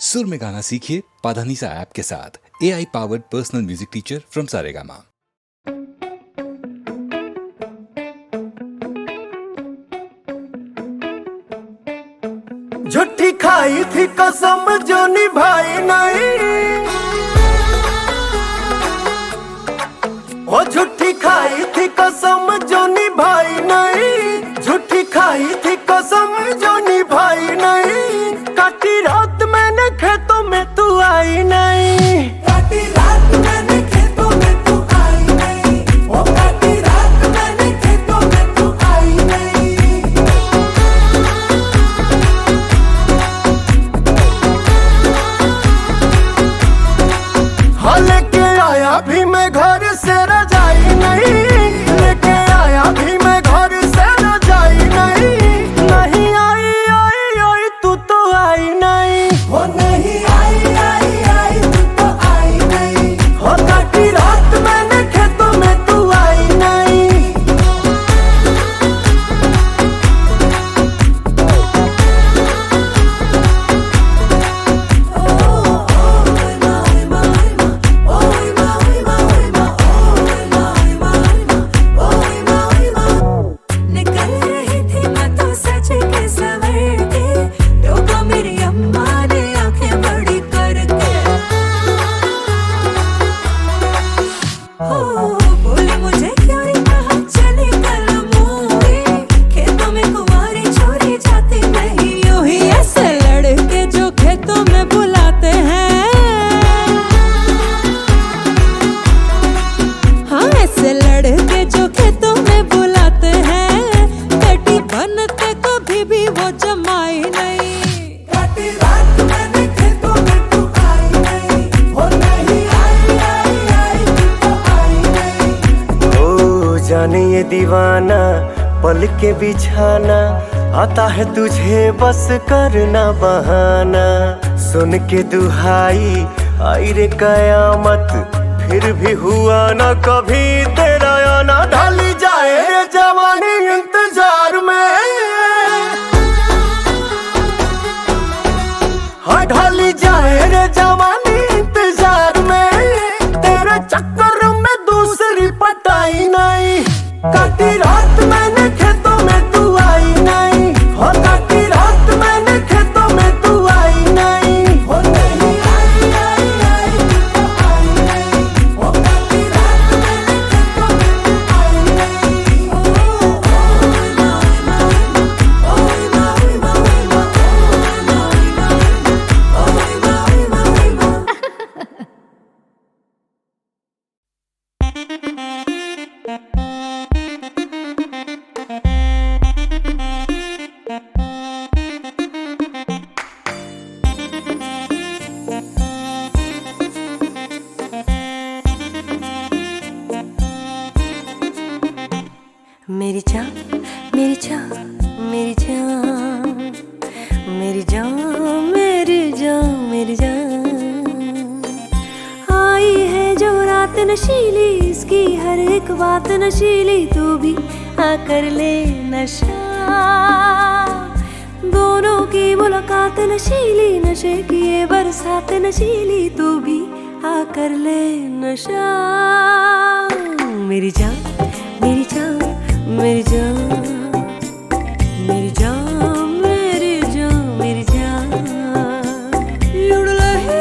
सुर में गाना सीखिए पाधानीसा ऐप के साथ। AI powered personal music teacher from Saregama. झूठी खाई थी कसम जो निभाई नहीं, ओ झूठी खाई थी कसम जो निभाई नहीं, झूठी खाई थी कसम जो निभाई नहीं। काटी रात मैंने खेतों में तू आई नहीं, काटी रात मैंने खेतों में तू आई नहीं, ओ काटी रात मैंने खेतों में तू आई नहीं। हाँ लेके आया भी मैं घर से रजाई नहीं, लेके आया भी मैं घर से रजाई नहीं। नहीं आई आई आई तू तो आई नहीं, वो नहीं आई आई आई तू तो आई नहीं, हो काटी रात मैंने खेतों में तू आई नहीं। निकल रही थी मैं तो सच के सवर के, टोका मेरी अम्मा ने आंखें बड़ी करके। हो बोले मुझे क्यों रे कहा चली कल मूवी, खेतों में कुंवारी छोरी जाती नहीं यूं ही। ऐसे लड़के जो खेतों में बुलाते हैं, हाँ ऐसे लड़के जो खेतों में बुलाते हैं, कटी बनते कभी भी वो जमाई नहीं। काटी रात मैंने खेतों में तू आई नहीं, हो नहीं आई आई आई तू तो आई नहीं। ओ जाने ये दीवाना पल के बिछाना, आता है तुझे बस करना बहाना। सुन के दुहाई आई रे कयामत, फिर भी हुआ ना कभी तेरा आना। ढाली जाए रे जवानी इंतजार में, हाँ ढाली जाए रे जवानी इंतजार में। तेरे चक्कर में दूसरी पटाई नहीं, काटी रात मैंने खेतों में तू आई नहीं, हो काटी रात मैंने खेतों में तू आई नहीं। हो नहीं आई आई आई तू तो आई नहीं, हो काटी रात मैंने खेतों में तू आई नहीं। मेरी जान मेरी जान मेरी जान, मेरी जान मेरी जान मेरी जान। आई है जो रात नशीली, इसकी हर एक बात नशीली, तू भी आकर ले नशा। दोनों की मुलाकात नशीली, नशे की ये बरसात नशीली, तू भी आकर ले नशा। मेरी जान मेरी जान मेरी जान, मेरी जान मेरी जान मेरी जान। युड़लही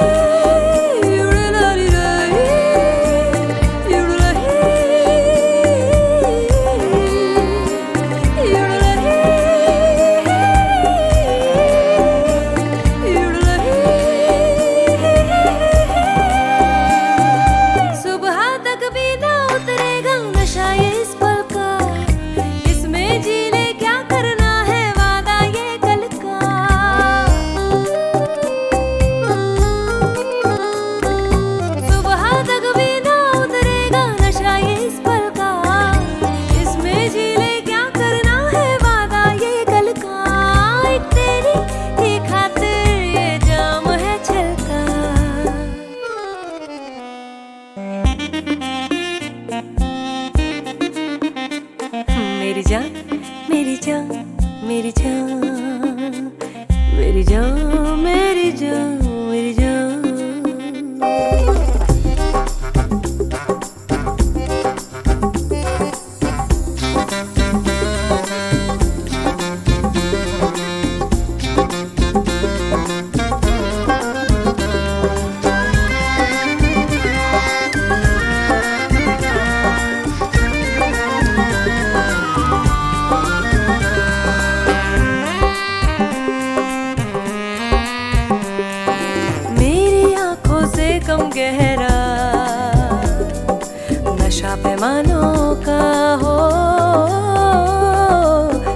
युड़लारी रही, युड़लही युड़लही युड़लही। सुबह तक भी ना उतरेगा नशा ये इस पल का, इसमें जी गम गहरा, नशा पैमानों का हो।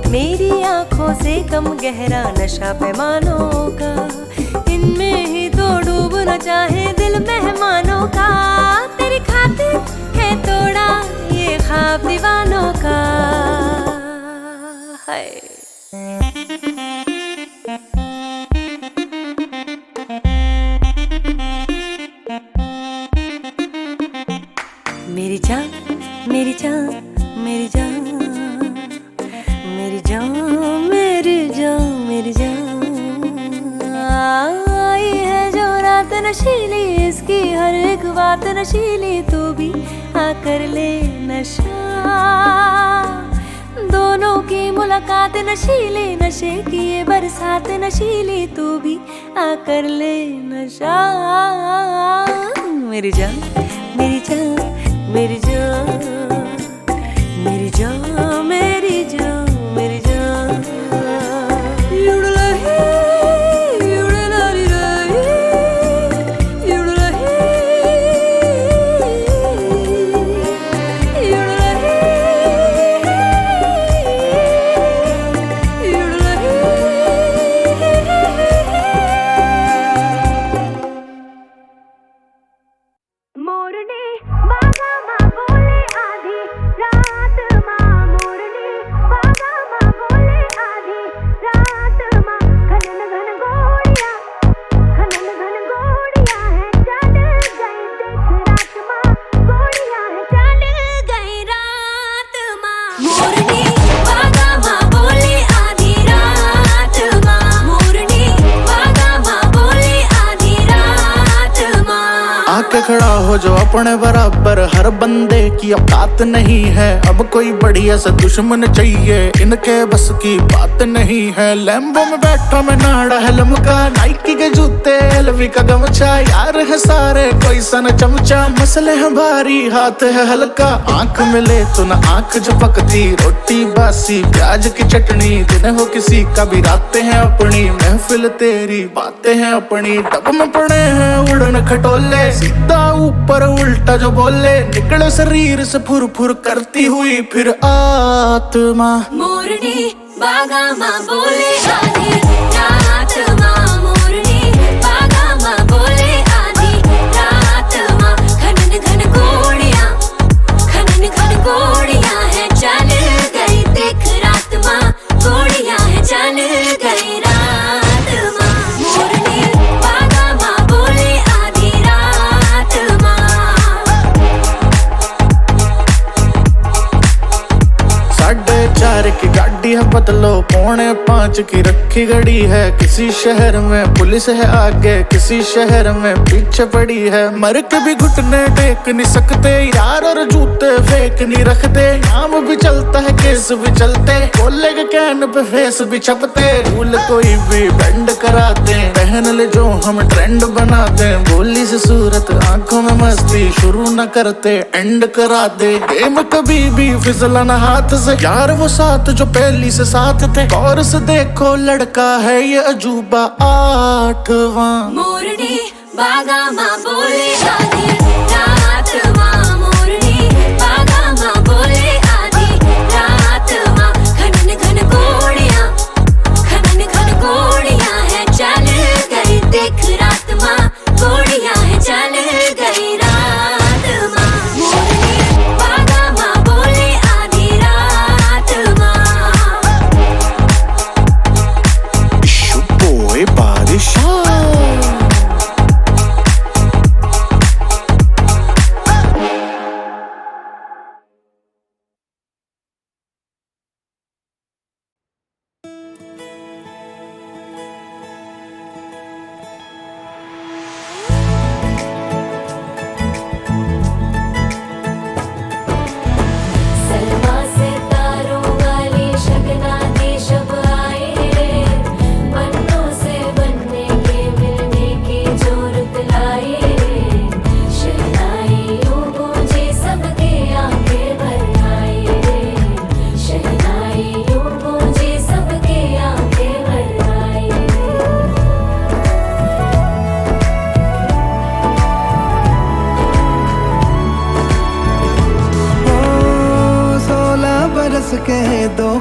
मेरी आंखों से गम गहरा, नशा पैमानों का। इनमें ही तो डूबना चाहे दिल मेहमानों का। तेरी खातिर है तोड़ा ये ख्वाब दीवानों का। हाय मेरी जान, मेरी जान, मेरी जान, मेरी जान, मेरी जान, मेरी जान। आई है जो रात नशीली, इसकी हर एक बात नशीली। तू भी आकर ले नशा, दोनों की मुलाकात नशीली। नशे की ये बरसात नशीली। तू भी आकर ले नशा। मेरी जान, मेरी जान, मेरी जान, मेरी जान, मेरी जान, मेरी जान। युडलाही, युडलाली राही, युडलाही, युडलाही, युडलाही। मोरनी बागा माँ बोले आधी रात माँ, मोरनी बागा माँ बोले आधी रात माँ। घनन घन गोड़िया, घनन घन गोड़िया है चल गई देख रात माँ, गोड़िया है चल गई रात माँ। मोरनी बागा माँ बोले आधी रात माँ, मोरनी बागा माँ बोले आधी रात माँ। आके खड़ा हो जो अपने बराबर, हर बंदे की औकात नहीं है। अब कोई बढ़िया सा दुश्मन चाहिए, इनके बस की बात नहीं है। लैम्बो में बैठा मैं नाड़ा है लमका, नाइकी के जूते एलवी का गमछा। यार है सारे कोई सन चमचा, मसले हैं भारी हाथ है हल्का। आंख मिले तो ना आंख झपकती, रोटी बासी प्याज की चटनी। दिन हो किसी का भी रातें हैं अपनी, महफिल तेरी बातें हैं अपनी। डब में पड़े हैं उड़न खटोले, सीधा ऊपर उल्टा जो बोले। निकले शरीर से फुर फुर करती हुई फिर आत्मा। मोरनी बागा माँ बोले आधी रात माँ, मोरनी बागा माँ बोले आधी रात माँ। घनन घन गोड़िया, घनन घन गोड़िया है चल गई देख रात माँ, गोड़िया है चल गई रात माँ। मोरनी बागा माँ बोले आधी रात माँ। 4:30 की गाड़ी है बदलो, 4:45 की रखी घड़ी है। किसी शहर में पुलिस है आगे, किसी शहर में पीछे पड़ी है। मर के भी घुटने टेक नहीं सकते यार, और जूते फेंक नहीं रखते। नाम भी चलता है केस भी चलते, बोले के कैन पे फेस भी छपते। रूल कोई भी बेंड कराते, पहन ले जो हम ट्रेंड बनाते। बोली से सूरत आंखों में मस्ती, शुरू न करते एंड करा दे। गेम कभी भी फिसला ना हाथ से, यार वो साथ जो पहली से साथ थे। गौर से देखो लड़का है ये अजूबा 8वां। मोरनी बागा माँ बोले आधी रात माँ, मोरनी बागा माँ बोले आधी रात माँ। घनन घन गोड़िया, घनन घन गोड़िया है चल गई देख रात माँ, गोड़िया है चल गई रात माँ। मोरनी बागा माँ बोले आधी रात माँ। बोए बारिश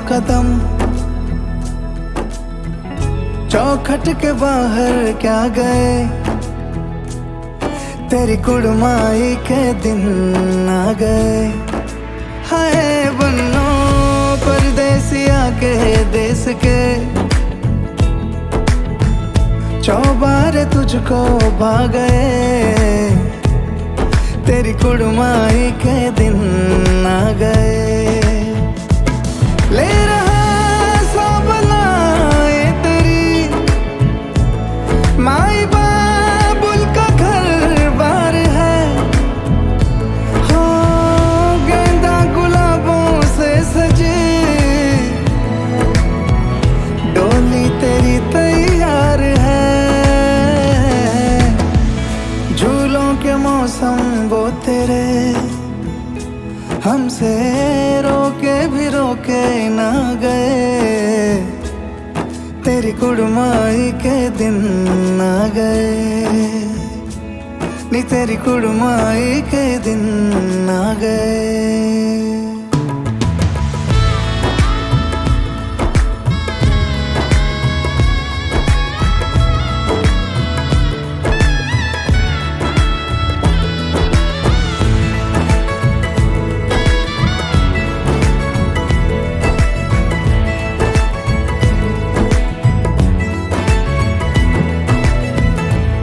कदम, चौखट के बाहर क्या गए, तेरी कुड़माई के दिन आ गए। हाय बन्नो परदेसिया के देश के, चौबारे तुझको भा गए, तेरी कुड़माई के दिन आ गए। ले रहा सब लाए तेरी माई बाबुल का घर बार है, हो गेंदा गुलाबों से सजे, डोली तेरी तैयार है। झूलों के मौसम वो तेरे, हमसे रोके भी रोके ना गए, तेरी कुड़माई के दिन आ गए, नी तेरी कुड़माई के दिन आ गए।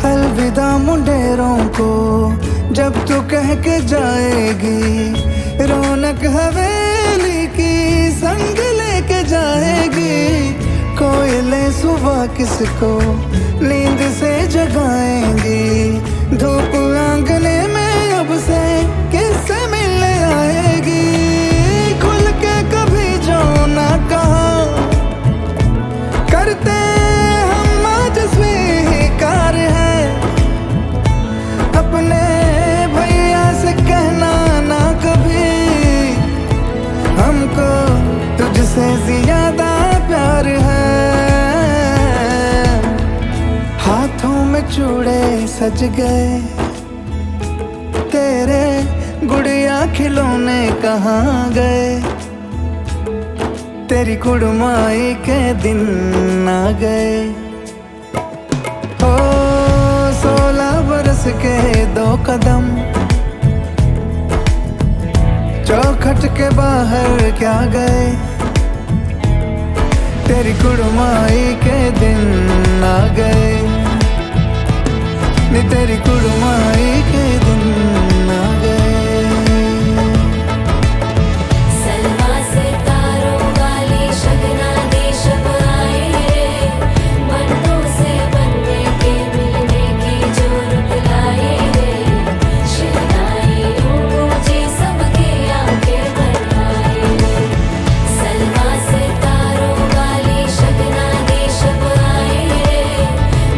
अलविदा मुंडेरों को जब तू कह के जाएगी, रौनक हवेली की संग लेके जाएगी। कोयले सुबह किसको नींद से जगाएंगी, धूप आंगने में अब से किससे मिलने आएगी। खुल के कभी जो ना कहा करते हम आज स्वीकार है, अपने भैया से कहना ना कभी, हमको तुझसे ज्यादा प्यार है। हाथों में चूड़े सज गए, तेरे गुड़िया खिलौने कहाँ गए, तेरी कुड़माई के दिन आ गए। ओ 16 बरस के 2 कदम, चौखट के बाहर क्या गए, तेरी कुड़माई के दिन आ गए, नी तेरी कुड़माई के दिन आ गए। सलवा सितारों वाली शगना देश आए रे, बनों से बनने के मिलने की जो रुत लाए रे, शहनाई मुझे सबके आगे बढ़ाए रे। सलवा सितारों वाली शगना देश आए रे,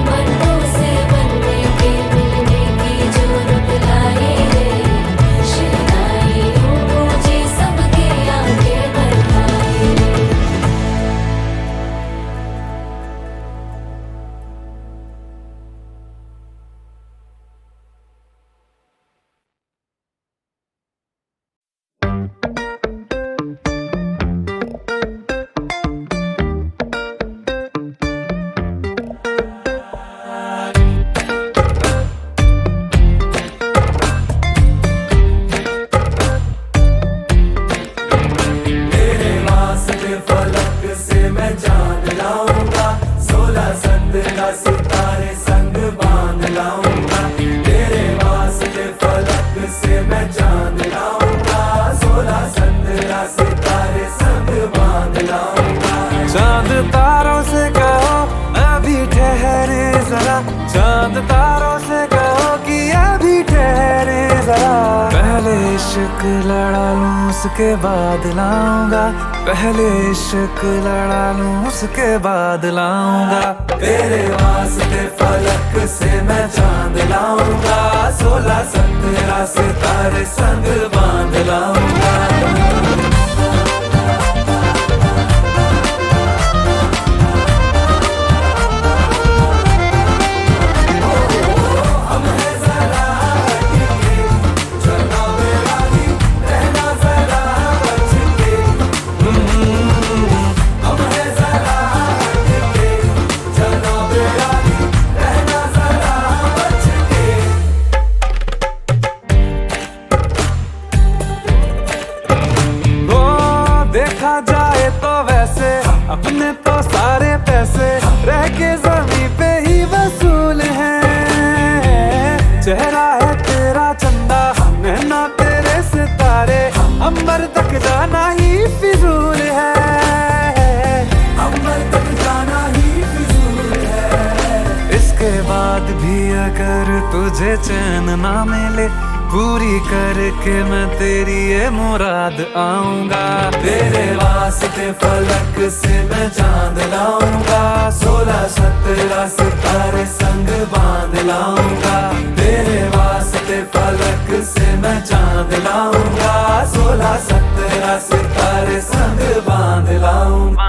बनों से बनने के मिलने की जो रुत लाए रे, शहनाई मुझे सबके आगे बढ़ाए रे। तेरे वास्ते फलक से मैं चांद लाऊंगा, 16 संदला सितारे संग बांध लाऊंगा। तेरे वास्ते फलक से मैं चांद लाऊंगा, 16 संदला सितारे संग बांध लाऊंगा। चांद तारों से कहो अभी ठहरे जरा, चांद तारों से कहो कि अभी ठहरे जरा। पहले इश्क लड़ा लूं उसके बाद लाऊंगा, पहले इश्क लड़ा लूं उसके बाद लाऊंगा। तेरे वास्ते फलक से मैं चांद लाऊंगा, 16 संदला सितारे संग बांध लाऊंगा। चेहरा है तेरा चंदा, नैना तेरे सितारे, अंबर तक जाना ही फिजूल है, अंबर तक जाना ही फिजूल है। इसके बाद भी अगर तुझे चैन ना मिले, पूरी करके मैं तेरी ये मुराद आऊंगा। तेरे वास्ते फलक से मैं चांद लाऊंगा, 16 17 सितारे संग बांध लाऊंगा। तेरे वास्ते फलक से मैं चांद लाऊंगा, 16 17 सितारे संग बांध लाऊंगा।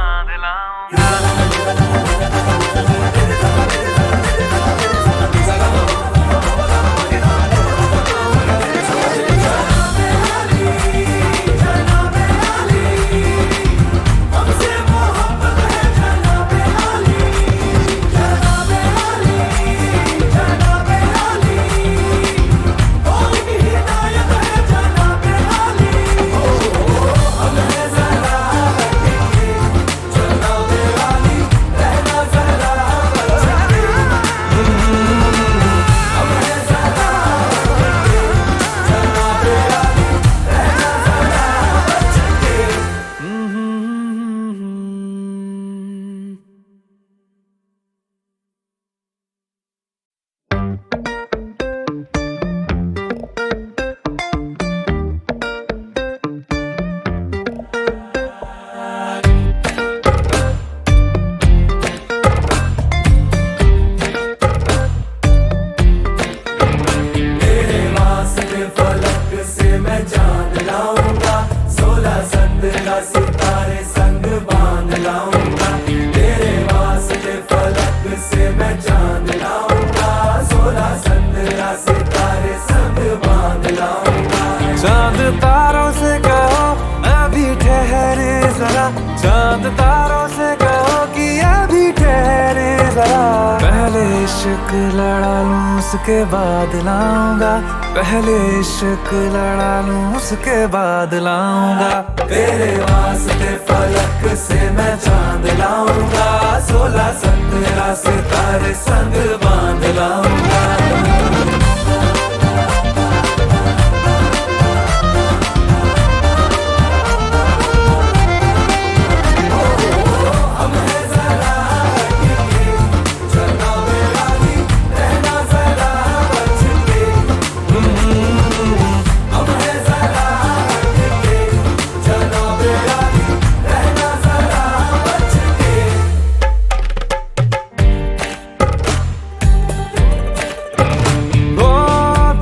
सितारे संग बांध लाऊंगा, तेरे वास्ते फलक से मैं चांद लाऊंगा, 16 17 सितारे संग बांध लाऊंगा। चांद तारों से कहो अभी ठहरे जरा, चांद तारों से कहो कि अभी ठहरे जरा। पहले इश्क लड़ा लूं उसके बाद लाऊंगा, पहले इश्क लड़ा लूं उसके बाद लाऊंगा। तेरे वास्ते फलक से मैं चांद लाऊंगा, 16 17 सितारे संग बांध लाऊंगा।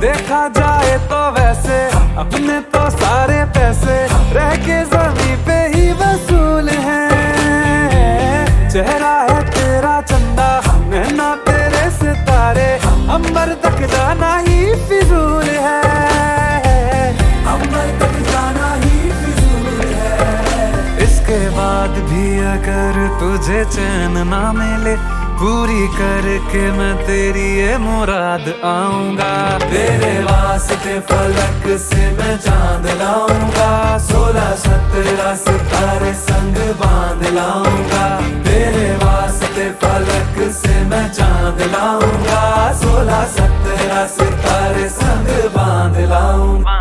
देखा जाए तो वैसे अपने तो सारे पैसे रह के जमीन पे ही वसूल हैं। चेहरा है तेरा चंदा, नैना तेरे सितारे, अंबर तक जाना ही फिजूल है, अंबर तक जाना ही फिजूल है। इसके बाद भी अगर तुझे चैन ना मिले, पूरी करके मैं तेरी ये मुराद आऊंगा। तेरे वास्ते फलक से मैं चांद लाऊंगा, 16 17 सितारे संग बांध लाऊंगा। तेरे वास्ते फलक से मैं चांद लाऊंगा, 16 17 सितारे संग बांध लाऊंगा।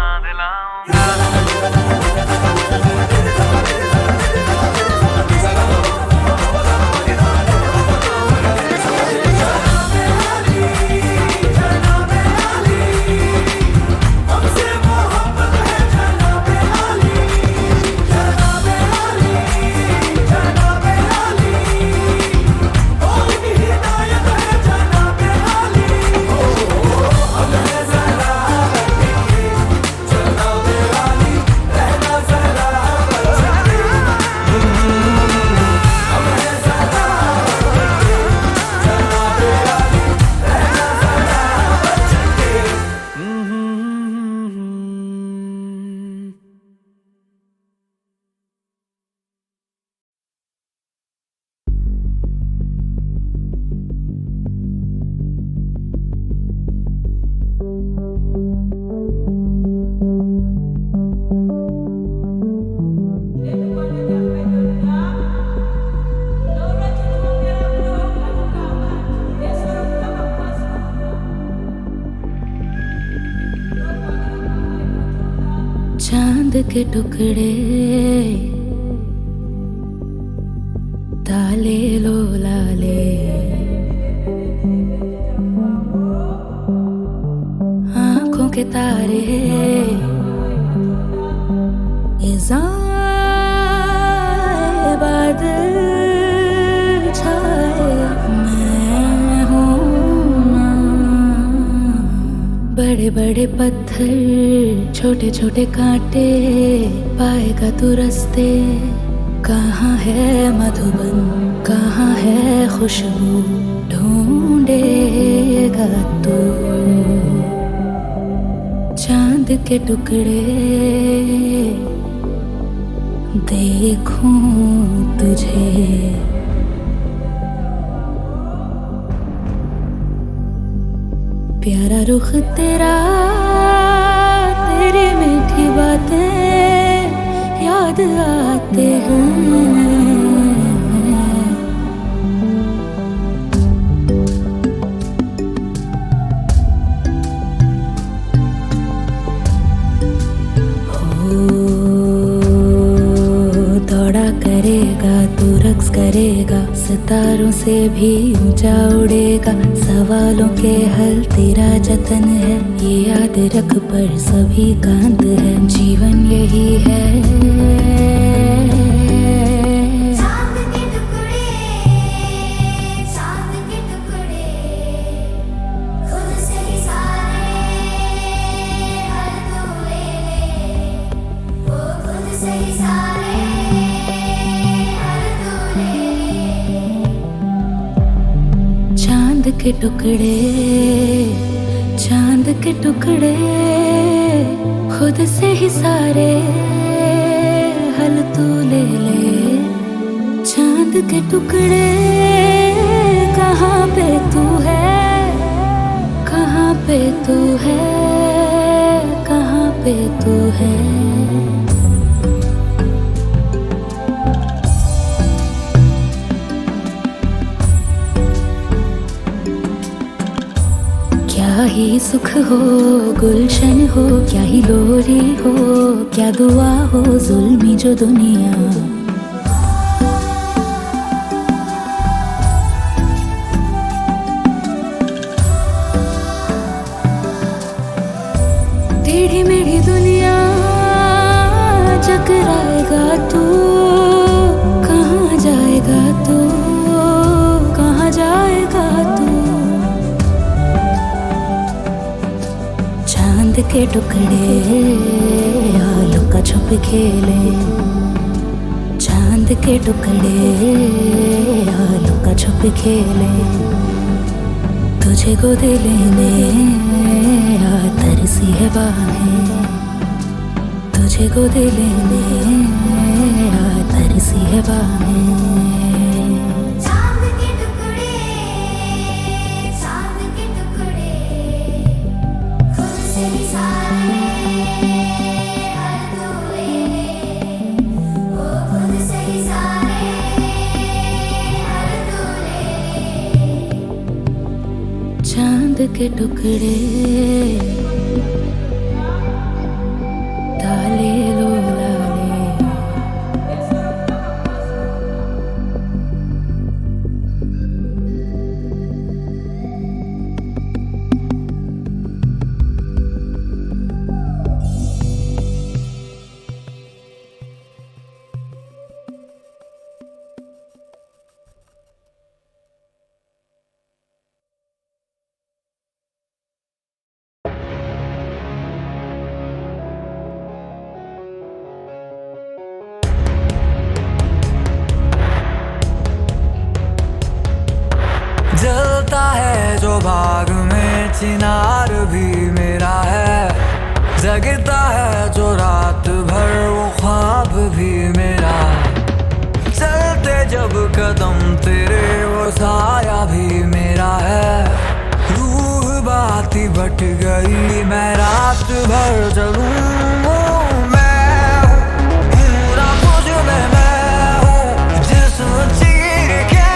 चांद के टुकड़े ताले लो लाले, आंखों के तारे इज़ाए बादल छाए, मैं हूँ ना। बड़े बड़े पत्थर छोटे छोटे कांटे पाएगा तू रास्ते, कहाँ है मधुबन कहाँ है खुशबू ढूंढेगा तू। चांद के टुकड़े देखूं तुझे, प्यारा रुख तेरा, तेरी मीठी बातें याद आते हैं। करेगा तू रक्स करेगा, सितारों से भी ऊंचा उड़ेगा। सवालों के हल तेरा जतन है, ये याद रख पर सभी का अंत है। जीवन यही है। चांद के टुकड़े चांद के टुकड़े खुद से ही सारे हल तू ले ले। चांद के टुकड़े कहाँ पे तू है, कहाँ पे तू है, कहाँ पे तू है। क्या ही सुख हो गुलशन हो, क्या ही लोरी हो, क्या दुआ हो जुल्मी जो दुनिया। टेढ़ी मेढ़ी दुनिया चकराएगा तू, कहाँ जाएगा तू, कहाँ जाएगा तू। चांद के टुकड़े लुका छुप खेले, चांद के टुकड़े लुका छुप खेले। तुझे गोद लेने तरसी है बाहें, तुझे गोद लेने तरसी है बाहें। चांद के टुकड़े ताले लो लाले। जलता है जो बाग में चिनार भी मेरा है, जगता है जो रात भर वो ख्वाब भी मेरा। चलते जब कदम तेरे वो साया भी मेरा है। रूह बाती बट गई मैं रात भर चलूं, मैं पूरा कुछ मैं हूँ जिस्म चीर के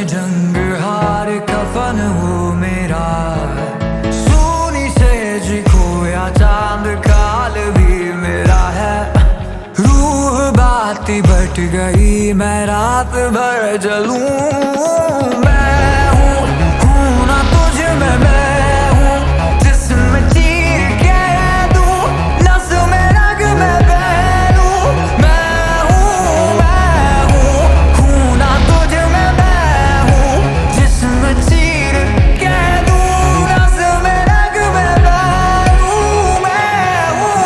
में जंग हार कफन हो मेरा, सोनी सेज खोया चांद काल भी मेरा है। रूह बाती बट गई मैं रात भर जलूं, मैं हूँ ना तुझ में, मैं हूँ जिसमें चीर के दूं, नस में रग में बहूं। मैं हूँ ना तुझ में, मैं हूँ जिसमें चीर के दूं, नस में रग में बहूं। मैं हूँ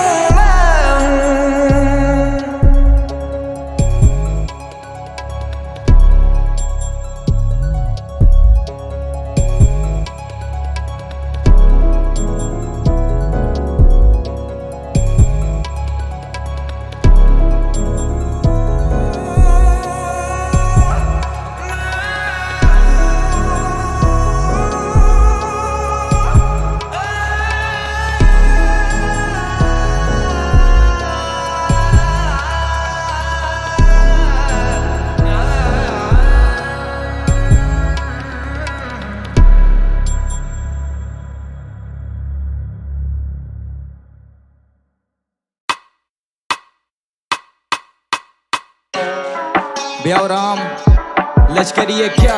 ब्यावराम लश्करी है क्या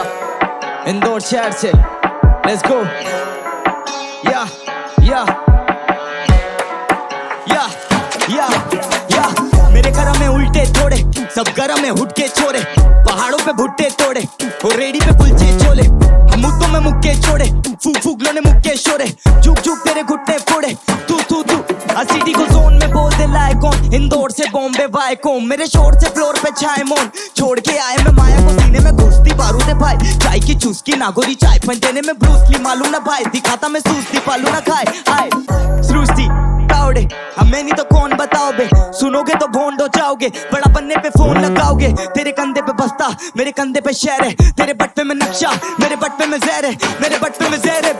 इंदौर शहर से, लेट्स गो। या या या या या मेरे करम में उल्टे थोड़े, सब गरम में हुट के छोरे, पहाड़ों पे भुट्टे तोड़े और रेडी पे कुलचे छोले, हम मुद्दों में मुक्के छोड़े, फूक फूक लो ने मुक्के शोरे, झुक झुक तेरे घुटने फोड़े, तू तू तू सिटी को जोन में बोल दे लायक कौन, इंदौर से बॉम्बे वायकोम, मेरे शोर से फ्लोर पे छाए मौन, छोड़ के आए मैं माया को सीने में घुसती बारूद है भाई, चाय की चुस्की नागोरी चाय पंजेने में ब्रूसली मालूम ना भाई, दिखाता मैं सूसती पालू ना खाए आए सृष्टि तावड़े, हमें नहीं तो कौन बताओ बे, सुनोगे तो भोंड हो जाओगे, बड़ा बनने पे फोन लगाओगे, तेरे कंधे पे बस्ता मेरे कंधे पे शहर है, तेरे बट्टे में नक्शा मेरे बट्टे में जहर है, मेरे बट्टे में जहर है।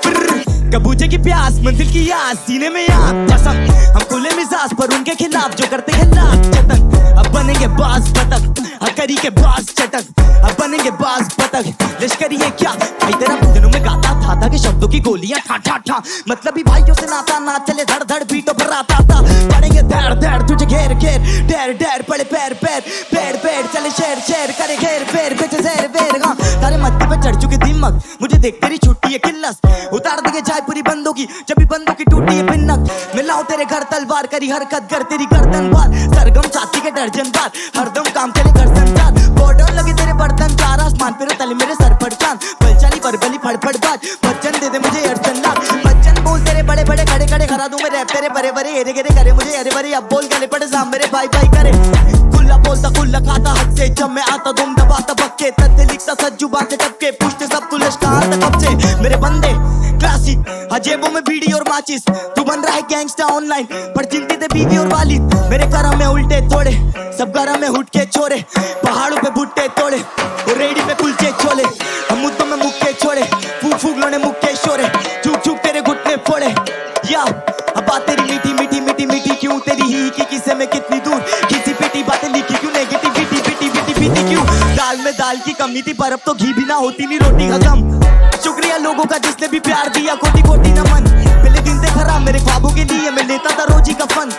कबूजे की प्यास मंजिल की याद सीने में याद कसम, हम खुले मिजाज पर उनके खिलाफ जो करते हैं लाख जतन, अब बनेंगे बाज बतख हकरी के बाज चटक, अब बनेंगे बाज बतख लश्करी है क्या भाई, तेरा दिनों में गाता था कि शब्दों की गोलियां ठा ठा ठा, मतलब ही भाइयों से नाता ना चले धड़ धड़ बीटों पर आता था, पड़ेंगे धड़ धड़ तुझे घेर घेर ढेर ढेर पड़े पैर पैर पैर पैर चले शेर शेर करे घेर पैर बेचे जहर वेर, हाँ तारे मत्थे पे चढ़ चुके दिमाग, मुझे देख तेरी छुट्टी है किल्लस, उतार देंगे चाय पूरी बंदों की जब भी बंदों की टूटी है पिन्नक, मिलाऊं तेरे घर तलवार करी हरकत कर तेरी गर्दन बार, सरगम छाती के दर्जन बार, हरदम काम करे कर संसार, बॉर्डर लगे तेरे बर्तन चार, आसमान पे तले मेरे सर पर चांद, बलचाली बरबली फड़फड़ बाज, बच्चन दे दे मुझे अर्चन लाख, बच्चन बोल तेरे बड़े बड़े खड़े खड़े हरा दूं मैं रैप तेरे बड़े बड़े हेरे गेरे करे मुझे अरे बड़े, अब बोल गले पड़े साम मेरे भाई भाई करे, खुला बोलता खुला खाता हद से, जब मैं आता तुम दबाता बक्के, तत्ते लिखता सच जुबान से टपके, पूछते सब तू लश्कार तक कब से, मेरे बंदे क्लासिक जेबों में बीड़ी और माचिस, तू बन रहा है गैंगस्टर ऑनलाइन पर चिंतित है बीवी और वालिद, मेरे करम में उल्टे थोड़े सब गरम में हुट के छोरे, पहाड़ों पे भुट्टे तोड़े और रेडी पे कुलचे छोले, हम मुद्दों में मुक्के छोड़े, फूक फूक लोने मुक्के शोरे, झुक झुक तेरे घुटने फोड़े, या अब बात तेरी मीठी मीठी मीठी मीठी क्यों, तेरी ही की किसे में कितनी दूर, किसी पिटी बातें लिखी क्यों, नेगेटिविटी पिटी पिटी पिटी क्यों, दाल में दाल की कमी थी पर अब तो घी भी ना होती नहीं रोटी खत्म, शुक्रिया लोगों का जिसने भी प्यार दिया, कोटि कोटि नमन, पहले दिन से खराब मेरे ख्वाबों के लिए मैं लेता था रोजी का फन,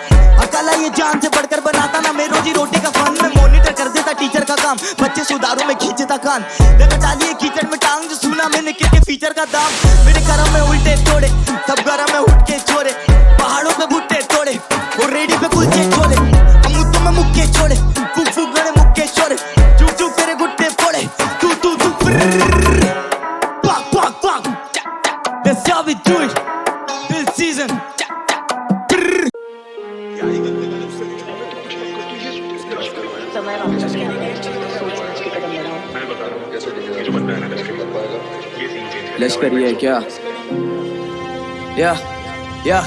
अकेला ये जान से बढ़कर बनाता ना मैं रोजी रोटी का फन, मैं मॉनिटर कर देता टीचर का काम, बच्चे सुधारों में खींचता कान, लगा डालिए कीचड़ में टांग, जो सुना मैंने किसके फीचर का दाम, मेरे करम में उल्टे तोड़े सब गरम में उठ के छोड़े, पहाड़ों पे भुट्टे तोड़े और रेडी पे कुलचे छोले, हम मुद्दों में मुक्के छोड़े, फूक फूक गड़े मुक्के छोड़े, चुक चुक तेरे गुट्टे फोड़े, तू तू तू पाक पाक पाक, that's how we do it, this season. लश्करी है क्या या या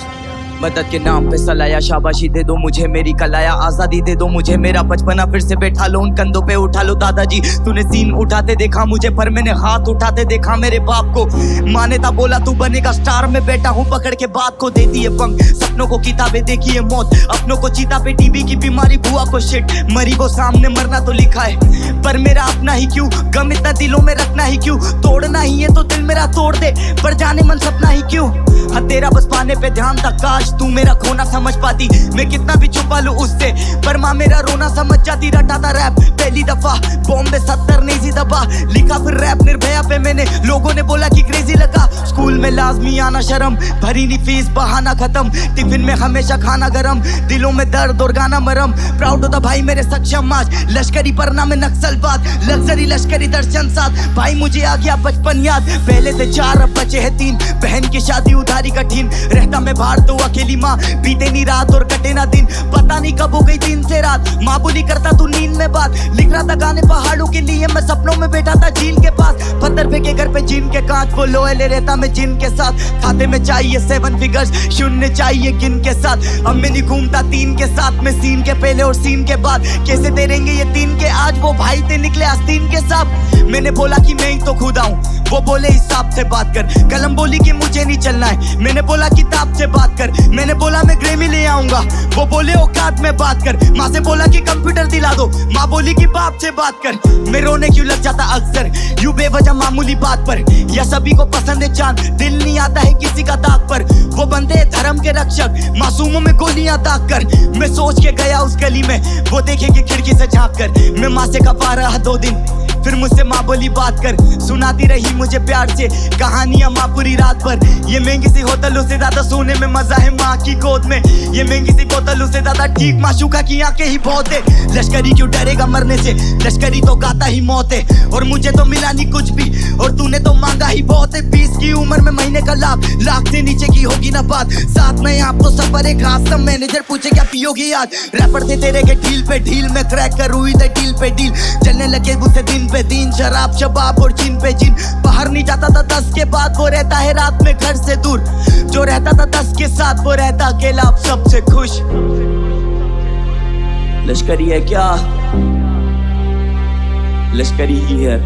मदद के नाम पे सलाया, शाबाशी दे दो मुझे मेरी कलाया, आजादी दे दो मुझे मेरा बचपना फिर से बैठा लो उन कंधों पे उठा लो। दादाजी तूने सीन उठाते देखा मुझे, पर मैंने हाथ उठाते देखा मेरे बाप को। माँ ने था बोला तू बनेगा स्टार, मैं बैठा हूँ पकड़ के बात को, देती है पंख सपनों को किताबें, देखी है मौत अपनों को चीता पे, टीबी की बीमारी बुआ को शिट, मरी को सामने मरना तो लिखा है, पर मेरा अपना ही क्यों, गम इतना दिलों में रखना ही क्यों, तोड़ना ही है तो दिल मेरा तोड़ दे, पर जाने मन सपना ही क्यों। हाँ तेरा बस पाने पे ध्यान था, काश तू मेरा खोना समझ पाती, मैं कितना भी छुपा लूं उससे, पर माँ मेरा रोना समझ जाती। रटा था रैप पहली दफा बॉम्बे 70 नहीं सी दबा, लिखा फिर रैप निर्भया पे मैंने, लोगों ने बोला कि क्रेजी लगा। स्कूल में लाजमी आना शर्म, भरी नहीं फीस बहाना खत्म, टिफिन में हमेशा खाना गरम, दिलों में दर्द और गाना मरम। प्राउड होता भाई मेरे सक्षम आज, लश्करी परना में नक्सलवाद, लग्जरी लश्करी दर्शन साथ, भाई मुझे आ गया बचपन याद। पहले थे 4 अब बचे हैं 3, बहन की शादी उधारी कठिन, रहता मैं बाहर तो अकेली माँ, बीते नहीं रात और कटे ना दिन, पता नहीं कब हो गई दिन से रात, माँ बोली करता तू नींद में बात, लिख रहा था गाने पहाड़ों के लिए, मैं सपनों में बैठा था झील के पास, पत्थर फेंके घर पे जिन के कांच, वो लोहे ले रहता मैं जिन के साथ, खाते में चाहिए 7 फिगर्स, शून्य चाहिए गिन के साथ, अब मैं नहीं घूमता 3 के साथ में, सीन के पहले और सीन के बाद, कैसे तेरेंगे ये 3 के आज, वो भाई थे निकले आस्तीन के साथ। मैंने बोला कि मैं ही तो खुद आऊं, वो बोले हिसाब से बात कर, कलम बोली कि मुझे नहीं चलना है, मैंने बोला किताब से बात कर, मैंने बोला मैं ग्रेमी ले आऊंगा, वो बोले औकात में बात कर, माँ से बोला कि कंप्यूटर दिला दो, माँ बोली कि बाप से बात कर। मैं रोने क्यों लग जाता अक्सर यूं बेवजह मामूली बात पर, या सभी को पसंद है चांद, दिल नहीं आता है किसी का दाग पर, वो बंदे हैं धर्म के रक्षक, मासूमों में गोलियां दाग कर। मैं सोच के गया उस गली में, वो देखेंगे खिड़की से झांक कर, मैं माँ से कपा रहा 2 दिन, फिर मुझसे माँ बोली बात कर, सुनाती रही मुझे प्यार से कहानियां माँ पूरी रात भर। ये महंगी सी होटलों से ज्यादा सोने में मजा है माँ की गोद में, ये महंगी सी बोतलों से ज्यादा ठीक माशूका की आंखें ही बहुत है। लश्करी क्यों डरेगा मरने से, लश्करी तो गाता ही मौत है, और मुझे तो मिला नहीं कुछ भी, और तूने तो मांगा ही बहुत है। 20 की उम्र में महीने का लाभ, लाख से नीचे की होगी ना बात, साथ में आप तो सफर एक रात, सब मैनेजर पूछे क्या पियोगी आज, रैपर थे तेरे के ढील पे ढील में, क्रैक कर हुई थे डील पे डील, चलने लगे मुझसे दिन पे दिन, शराब शबाब और जिन पे जिन, बाहर नहीं जाता था 10 के बाद, वो रहता है रात में घर से दूर, जो रहता था 10 के साथ वो रहता अकेला अब सबसे खुश। लश्करी है क्या, लश्करी ही है।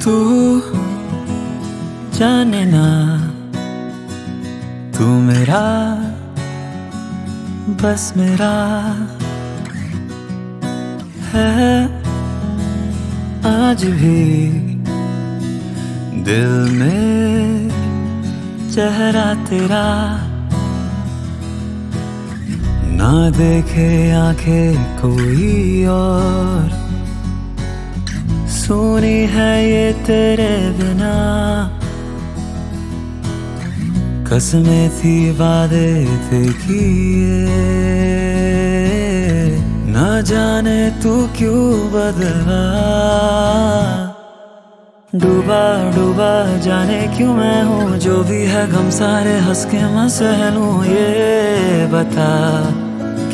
तू जाने ना, तू मेरा बस मेरा है आज भी, दिल में चेहरा तेरा, ना देखे आंखें कोई और, सुनी है ये तेरे बिना, कसमें थी वादे थे किए, ना जाने तू क्यों बदला, डूबा डूबा जाने क्यों मैं हूँ, जो भी है गम सारे हंस के मैं सह लूं, ये बता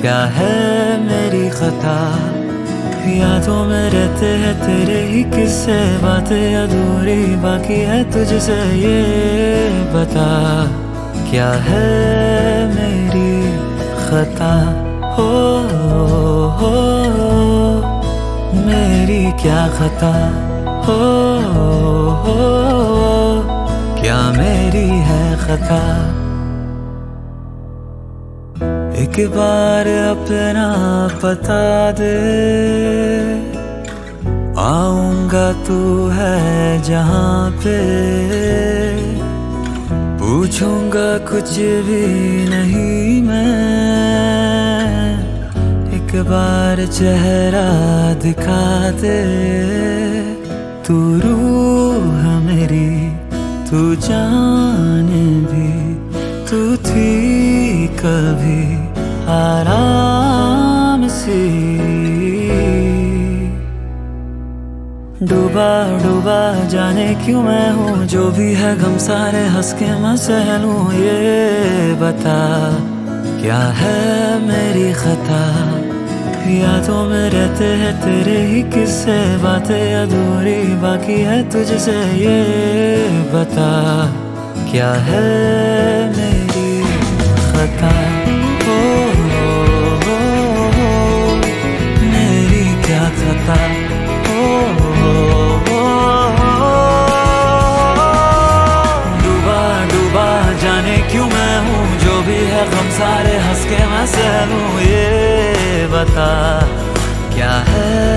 क्या है मेरी खता, यादों में रहते हैं तेरे ही किस्से, बातें अधूरी बाकी है तुझसे, ये बता क्या है मेरी खता, हो मेरी क्या खता, हो क्या मेरी है खता। एक बार अपना बता दे, आऊंगा तू है जहाँ पे, पूछूंगा कुछ भी नहीं मैं, एक बार चेहरा दिखा दे, तू रूह मेरी, तू जान भी, तू थी कभी आराम से, डूबा डूबा जाने क्यों मैं हूँ, जो भी है गम सारे हंस के मैं सह लूं। ये बता क्या है मेरी खता, यादों में रहते हैं तेरे ही किस्से, बातें अधूरी बाकी है तुझसे। ये बता क्या है मेरी खता, ओ, मेरी क्या खता, डूबा डूबा जाने क्यों मैं हूँ, जो भी है गम सारे हंस के मैं सह लूं। ये बता क्या है